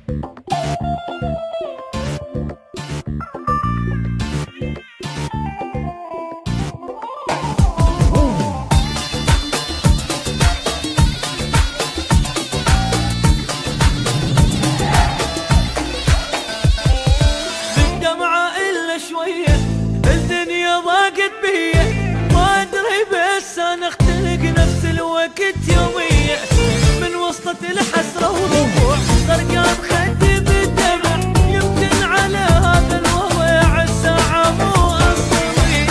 بالدمعة إلا شوية الدنيا ضاقت بيا، ما أدري بس أنا أختلق نفس الوقت يوميا، من وسطة الحسرة والربوع غرقان خدي بالدمع، يمكن على هذا الوضع الساعة مو أصلية.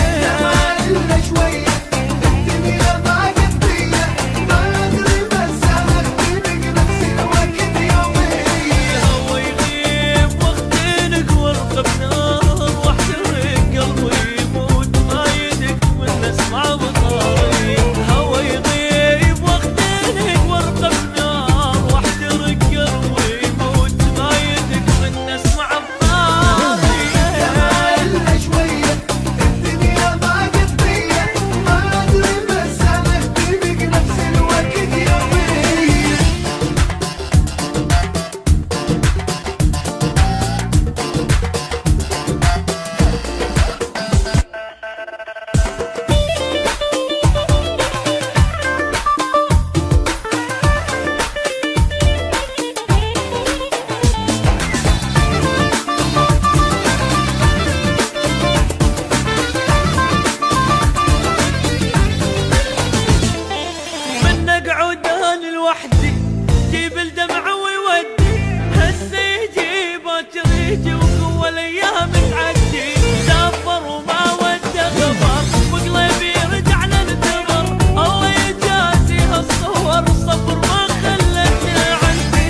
إلا شوية الدنيا ضاقت بيا، ما أدري بس أنا أختلق نفس الوقت يوميا. هو يغيب واختنق وارقب نار واحترق قلبي يموت ما يدق من اسمع بطاري. هو يغيب واختنق وارقب نار واحترق قلبي يموت ما يدق من اسمع بطاري. إلا شوية الدنيا ضاقت بيا، ما أدري بس أنا أختلق نفس الوقت يوميا. من اقعد انا لوحدي جيب الدمع ويودي، هسه يجي باكر يجي وقوة الايام تعدي، سافر وما ودى خبر وقلبي يرجع للدبر، الله يجازي هالصور صبر ما خلتنا عندي.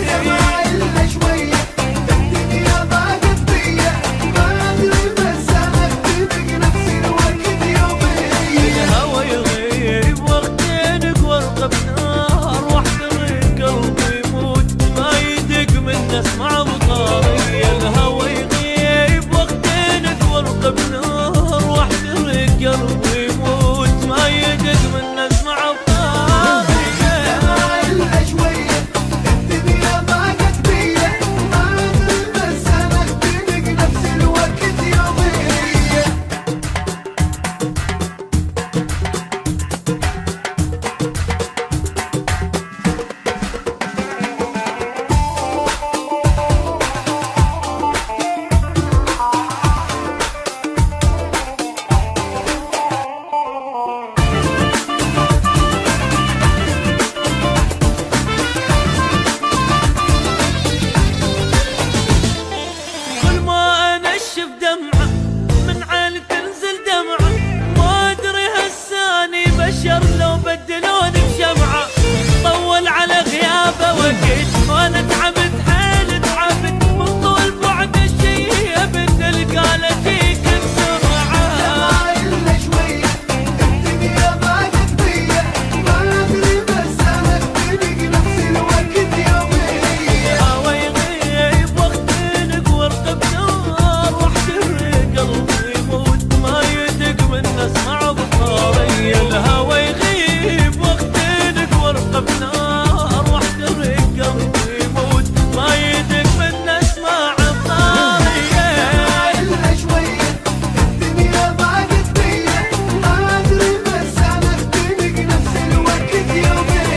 إلا شوية الدنيا ضاقت بيا، ما أدري بس أنا أختلق نفس الوقت يوميا. الهوى يغيب واختنق وارقب نار واحترق قلبي يموت ما يدق من اسمع بطاري. الهوى يغيب واختنق وارقب نار واحترق قلبي يموت ما يدق من اسمع بطاري. إلا شوية الدنيا ضاقت بيا، ما أدري بس أنا أختلق نفس الوقت يوميا. كل ما انشف دمعة من عيني تنزل دمعة، ما ادري هساني بشر لو بدلوني بشمعة، طول على غيابه وقت وانا تعبت حيل تعبت من طول بعد الشي بتلقى لجيك بسرعة. إلا شوية الدنيا ضاقت بيا، ما أدري بس أنا أختلق نفس الوقت يوميا. هوى يغيب واختنق وارقب نار واحترق قلبي يموت ما يدق من اسمع بطاري. الهوى يغيب واختنق وارقب نار واحترق قلبي يموت ما يدق من اسمع بطاري. إلا شوية الدنيا ضاقت بيا، ما أدري بس أنا أختلق نفس الوقت يوميا.